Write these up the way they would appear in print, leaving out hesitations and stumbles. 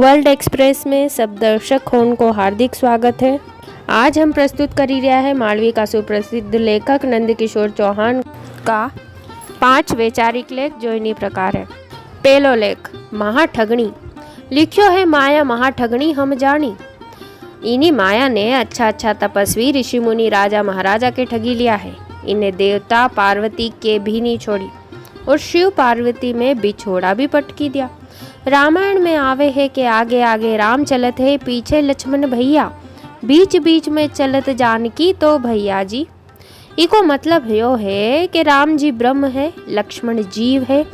World express में सब दर्शक होन को हार्दिक स्वागत है। आज हम प्रस्तुत करी रहा है मालवी का सुप्रसिद्ध लेखक नंदकिशोर चौहान का 5 वैचारिक लेख जो इन्हीं प्रकार है। पहलो लेख महाठगणी लिख्यो है माया महाठगणी हम जानी। इन्हीं माया ने अच्छा तपस्वी ऋषि मुनि राजा महाराजा के ठगी लिया है। इन्हें देवता पार्वती के भी नहीं छोड़ी और शिव पार्वती में बिछोड़ा भी पटकी दिया। रामायण में आवे है कि आगे आगे राम चलत है, पीछे लक्ष्मण भैया, बीच बीच में चलत जानकी तो भैया जी। इको मतलब यो है कि राम जी ब्रह्म है, लक्ष्मण जीव है,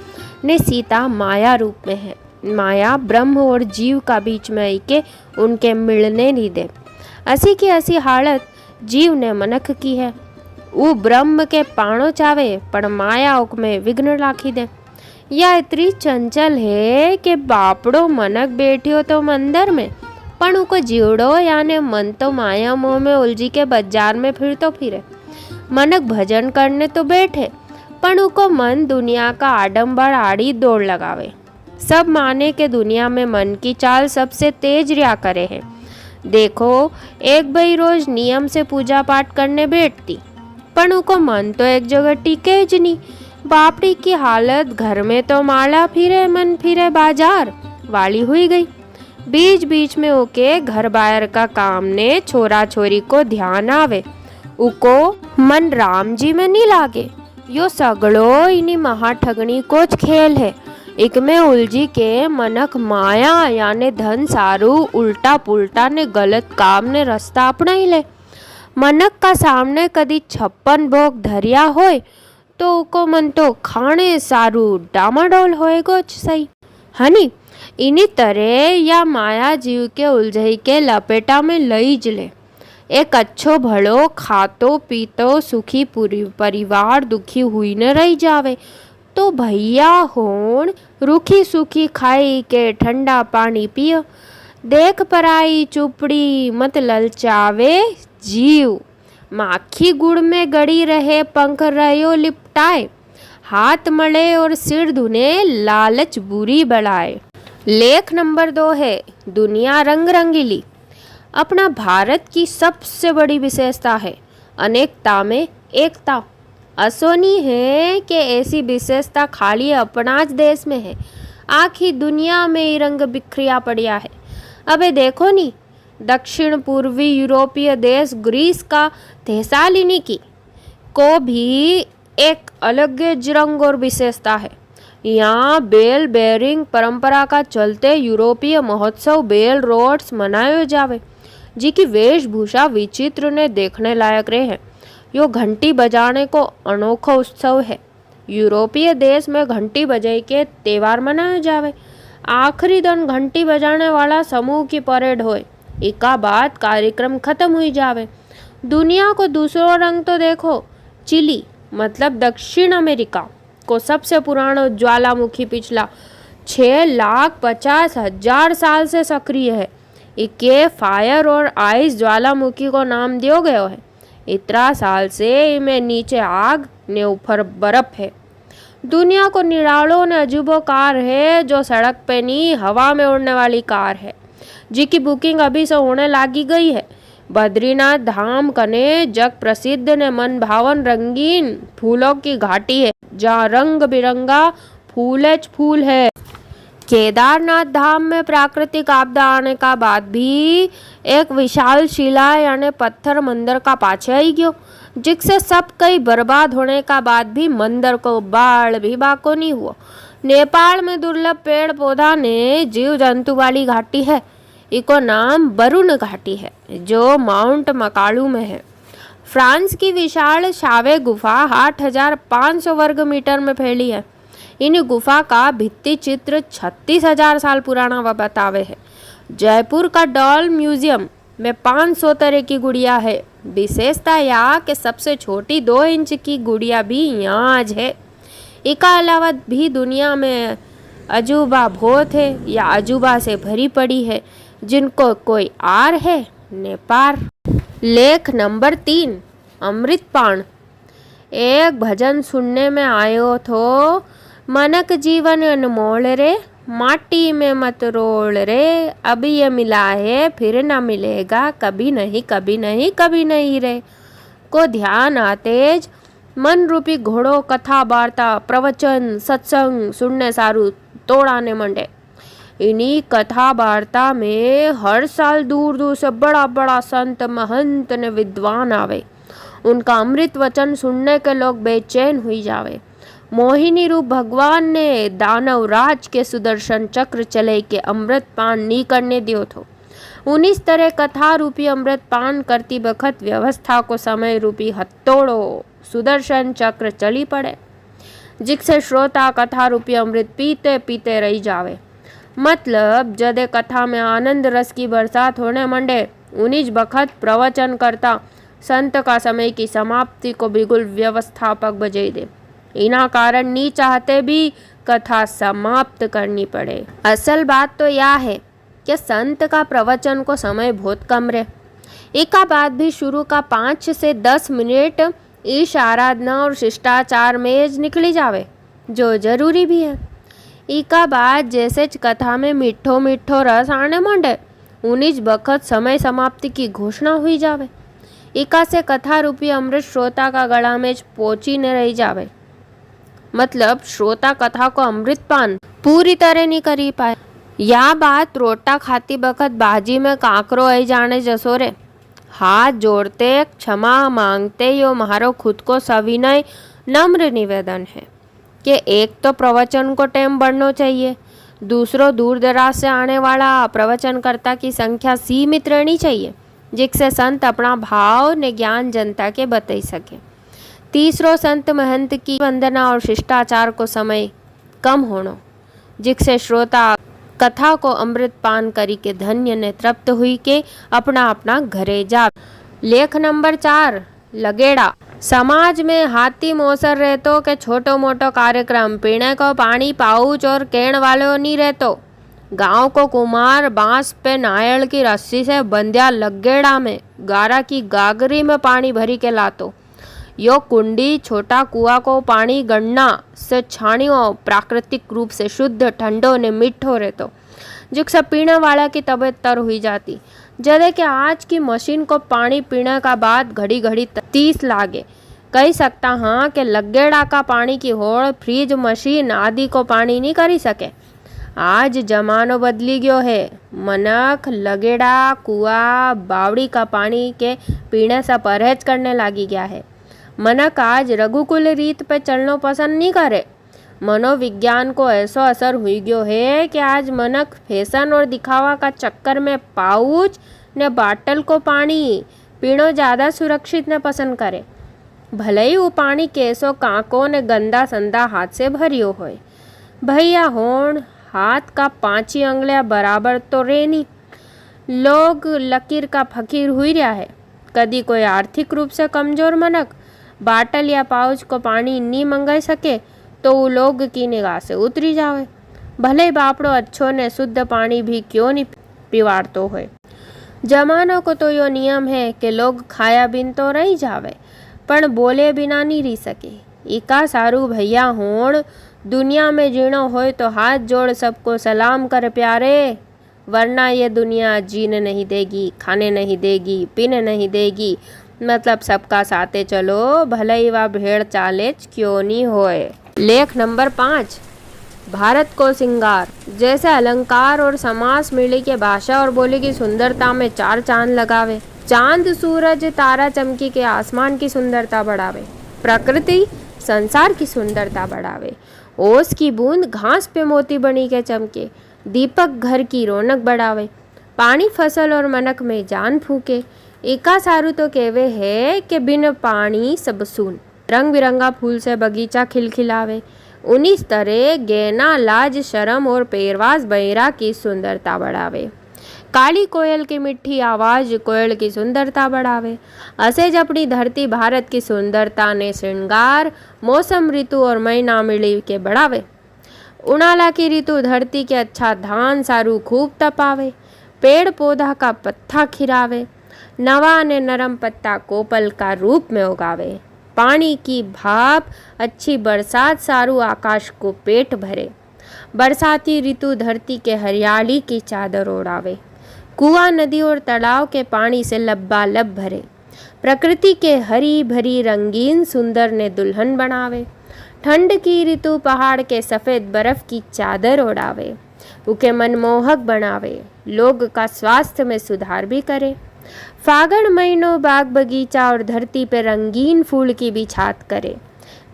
ने सीता माया रूप में है। माया ब्रह्म और जीव का बीच में आके उनके मिलने नहीं दे। असी की ऐसी हालत जीव ने मनख की है। वो ब्रह्म के पाणो चावे पण माया उक में विघ्न राखी दे। या इतनी चंचल है कि बापड़ो मनक बैठियो तो मंदिर में पण उको जीवड़ो यानी मन तो माया मोह में उलझी के बाजार में फिरतो फिरे। मनक भजन करने तो बैठे पण उको मन दुनिया का आडंबर आड़ी दौड़ लगावे। सब माने के दुनिया में मन की चाल सबसे तेज रिया करे है। देखो एक भाई रोज नियम से पूजा पाठ करने बैठती पण उको मन तो एक जगह टिके ज नहीं। बापड़ी की हालत घर में तो माला फिरे मन फिरे बाजार वाली हुई गई। बीच बीच में ओके घर बाहर का काम ने छोरा छोरी को ध्यान आवे, उको मन राम जी में नहीं लागे। यो सगड़ो इन्हीं महाठगनी कोच खेल है। एक में उलझी के मनक माया याने धन सारू उल्टा पुल्टा ने गलत काम ने रास्ता अपनाई ले। मनक का सामने कदी 56 भोग धरिया होय तो को मन तो खाने सारू डामाडोल होएगो सही हनी। इन्हीं तरह या माया जीव के उलझई के लपेटा में लई जले। एक अच्छो भलो खातो पीतो सुखी पूरी परिवार दुखी हुई न रही जावे तो भैया होन रूखी सूखी खाई के ठंडा पानी पियो। देख पराई चुपड़ी मत ललचावे जीव, माखी गुड़ में गड़ी रहे पंख रहो लिपटाए। हाथ मले और सिर धुने लालच बुरी बढ़ाए। लेख नंबर 2 है दुनिया रंग रंगीली। अपना भारत की सबसे बड़ी विशेषता है अनेकता में एकता। असोनी है कि ऐसी विशेषता खाली अपना ज देश में है, आखी दुनिया में ही रंग बिखरिया पड़िया है। अबे देखो नी दक्षिण पूर्वी यूरोपीय देश ग्रीस का थेसालिनिकी को भी एक अलग रंग और विशेषता है। यहाँ बेल बेरिंग परंपरा का चलते यूरोपीय महोत्सव बेल रोड्स मनायो जावे, जी की वेशभूषा विचित्र ने देखने लायक रहे हैं। यो घंटी बजाने को अनोखा उत्सव है। यूरोपीय देश में घंटी बजाई के त्योहार मनाया जावे। आखिरी दिन घंटी बजाने वाला समूह की परेड होए, एका बाद कार्यक्रम खत्म हुई जावे। दुनिया को दूसरो रंग तो देखो। चिली मतलब दक्षिण अमेरिका को सबसे पुराना ज्वालामुखी पिछला 6,50,000 साल से सक्रिय है। इके फायर और आइस ज्वालामुखी को नाम दियो गयो है। इतना साल से इनमें नीचे आग ने ऊपर बर्फ है। दुनिया को निरालो ने अजूबो कार है जो सड़क पे नहीं हवा में उड़ने वाली कार है, जी की बुकिंग अभी से होने लागी गई है। बद्रीनाथ धाम कने जग प्रसिद्ध ने मन भावन रंगीन फूलों की घाटी है, जहाँ रंग बिरंगा फूल है। केदारनाथ धाम में प्राकृतिक आपदा आने का बाद भी एक विशाल शिला यानी पत्थर मंदिर का पाछे आई गयो, जिससे सब कई बर्बाद होने का बाद भी मंदिर को बाढ़ भी बाको नहीं हुआ। नेपाल में दुर्लभ पेड़ पौधा ने जीव जंतु वाली घाटी है। इको नाम बरुण घाटी है जो माउंट मकालू में है। फ्रांस की विशाल शावे गुफा 8,500 वर्ग मीटर में फैली है। इन गुफा का भित्ति चित्र 36,000 साल पुराना व बतावे है। जयपुर का डॉल म्यूजियम में 500 तरह की गुड़िया है। विशेषता यह कि सबसे छोटी 2 इंच की गुड़िया भी यहाँ आज है। इसका अलावा भी दुनिया में अजूबा बहुत है या अजूबा से भरी पड़ी है, जिनको कोई आर है ने पार। लेख नंबर 3 अमृतपान। एक भजन सुनने में आयो थो, मनक जीवन अनमोल रे माटी में मत रोल रे, अभी ये मिला है फिर न मिलेगा, कभी नहीं कभी नहीं कभी नहीं रे। को ध्यान आतेज मन रूपी घोड़ो कथा वार्ता प्रवचन सत्संग सुनने सारू तोड़ाने मंडे। इन्हीं कथा वार्ता में हर साल दूर दूर से बड़ा बड़ा संत महंत ने विद्वान आवे। उनका अमृत वचन सुनने के लोग बेचैन हुई जावे। मोहिनी रूप भगवान ने दानव राज के सुदर्शन चक्र चले के अमृत पान नहीं करने दियो थो। 19 तरह कथा रूपी अमृत पान करती बखत व्यवस्था को समय रूपी हथौड़ो सुदर्शन चक्र चली पड़े, जिससे श्रोता कथा रूपी अमृत पीते पीते रही जावे। मतलब जदे कथा में आनंद रस की बरसात होने मंडे, उन्हीं बखत प्रवचन करता संत का समय की समाप्ति को बिल्कुल व्यवस्थापक बजाई दे। इना कारण नहीं चाहते भी कथा समाप्त करनी पड़े। असल बात तो यह है कि संत का प्रवचन को समय बहुत कम रहे। एका बाद भी शुरू का 5 से 10 मिनट ईश आराधना और शिष्टाचार में निकली जावे, जो जरूरी भी है। एका बाद जैसे कथा में मिठो मिठो रस आने मांडे, उन्हीं बखत समय समाप्ति की घोषणा हुई जावे। एका से कथा रूपी अमृत श्रोता का गला में पहुंची न रही जावे। मतलब श्रोता कथा को अमृत पान पूरी तरह नहीं करी पाए। या बात रोटा खाती बखत बाजी में काकरो आई जाने जसो रे। हाथ जोड़ते क्षमा मांगते यो महारो खुद को सविनय नम्र निवेदन है कि एक तो प्रवचन को टाइम बढ़ना चाहिए, दूसरों दूर दराज से आने वाला प्रवचनकर्ता की संख्या सीमित रहनी चाहिए, जिससे संत अपना भाव ने ज्ञान जनता के बता सके। तीसरो संत महंत की वंदना और शिष्टाचार को समय कम होना, जिससे श्रोता कथा को अमृत पान करी के धन्य ने तृप्त हुई के अपना अपना घरे जा। लेख नंबर 4 लगेड़ा। समाज में हाथी मोसर रहतो के छोटो मोटो कार्यक्रम पीने को पानी पाउच और केण वालों नहीं रहतो। गांव को कुमार बांस पे नारियल की रस्सी से बंध्या लगेड़ा में गारा की गागरी में पानी भरी के लातो। यो कुंडी छोटा कुआ को पानी गणना से छानियो प्राकृतिक रूप से शुद्ध ठंडो ने मीठो रहतो, जिससे पीने वाला की तबीयत तर हुई जाती। जदे के आज की मशीन को पानी पीने का बाद घड़ी घड़ी 30 लागे। कही सकता हाँ कि लगेड़ा का पानी की होड़ फ्रिज मशीन आदि को पानी नहीं करी सके। आज जमानो बदली गयो है। मनक लगेड़ा कुआ बावड़ी का पानी के पीने से परहेज करने लागी गया है। मनक आज रघुकुल रीत पे चलना पसंद नहीं करे। मनोविज्ञान को ऐसा असर हुई गयो है कि आज मनक फैशन और दिखावा का चक्कर में पाउच ने बाटल को पानी पीनो ज़्यादा सुरक्षित ने पसंद करे, भले ही वो पानी कैसो कांको ने गंदा संदा हाथ से भरियो होए। भैया होण हाथ का 5 ही अंगलियां बराबर तो रेनी। लोग लकीर का फकीर हुई रहा है। कदी कोई आर्थिक रूप से कमजोर मनक बाटल या पाउच को पानी नहीं मंगाई सके तो वो लोग की निगाह से उतरी जावे, भले ही बापड़ो अच्छो ने शुद्ध पानी भी क्यों नहीं पिवाड़तो होए। जमानो को तो यो नियम है कि लोग खाया बिन तो रही जावे, पण बोले बिना नहीं रही सके। इका सारू भैया होण दुनिया में जीणो होए तो हाथ जोड़ सबको सलाम कर प्यारे, वरना ये दुनिया जीने नहीं देगी, खाने नहीं देगी, पीने नहीं देगी। मतलब सबका साथे चलो, भले ही वह भेड़ चाले क्यों नहीं होए। लेख नंबर 5 भारत को सिंगार। जैसे अलंकार और समास मिली के भाषा और बोली की सुंदरता में 4 चांद लगावे। चांद सूरज तारा चमकी के आसमान की सुंदरता बढ़ावे, प्रकृति संसार की सुंदरता बढ़ावे। ओस की बूंद घास पे मोती बनी के चमके, दीपक घर की रौनक बढ़ावे। पानी फसल और मनक में जान फूके। एका सारू तो कहवे है कि बिन पानी सब सून। रंग बिरंगा फूल से बगीचा खिलखिलावे। 19 तरह गहना लाज शर्म और पेरवाज बहिरा की सुंदरता बढ़ावे। काली कोयल की मिठी आवाज कोयल की सुंदरता बढ़ावे। असेज अपनी धरती भारत की सुंदरता ने श्रृंगार मौसम ऋतु और महीना मिली के बढ़ावे। उनाला की ऋतु धरती के अच्छा धान सारू खूब तपावे। पेड़ पौधा का पत्ता खिरावे। नवा ने नरम पत्ता कोपल का रूप में उगावे। पानी की भाप अच्छी बरसात सारू आकाश को पेट भरे। बरसाती ऋतु धरती के हरियाली की चादर ओढ़ावे। कुआं, नदी और तालाब के पानी से लबालब भरे। प्रकृति के हरी भरी रंगीन सुंदर ने दुल्हन बनावे। ठंड की ऋतु पहाड़ के सफ़ेद बर्फ की चादर ओढ़ावे, उके मनमोहक बनावे, लोग का स्वास्थ्य में सुधार भी करे। फागण महीनों बाग बगीचा और धरती पे रंगीन फूल की बिछात करे।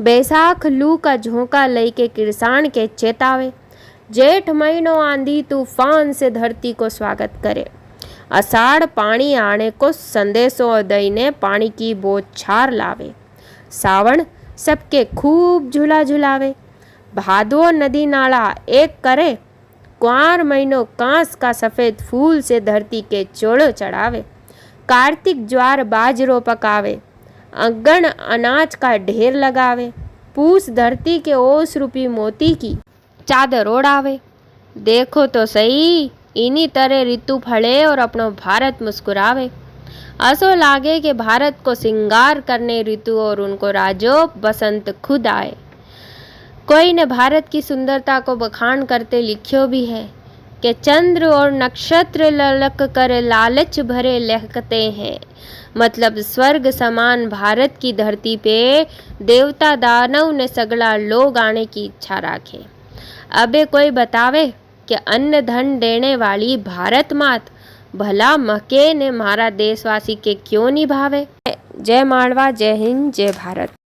बैसाख लू का झोंका लई के किरसान के चेतावे। जेठ महीनों आंधी तूफान से धरती को स्वागत करे। आषाढ़ पानी आने को संदेशों दईने पानी की बौछार लावे। सावन सबके खूब झूला झुलावे। भादो नदी नाला एक करे। कुंवार महीनों कांस का सफ़ेद फूल से धरती के चोड़ो चढ़ावे। कार्तिक ज्वार बाजरो पकावे। अगन अनाज का ढेर लगावे। पूस धरती के ओस रूपी मोती की चादर ओढ़ावे। देखो तो सही, इन्हीं तरह ऋतु फले और अपनो भारत मुस्कुरावे। असो लागे कि भारत को सिंगार करने ऋतु और उनको राजो बसंत खुद आए। कोई ने भारत की सुंदरता को बखान करते लिखियो भी है कि चंद्र और नक्षत्र ललक कर लालच भरे लहकते हैं। मतलब स्वर्ग समान भारत की धरती पे देवता दानव ने सगला लोग आने की इच्छा राखे। अबे कोई बतावे कि अन्न धन देने वाली भारत मात भला मके ने मारा देशवासी के क्यों निभावे। जय मालवा, जय हिंद, जय भारत।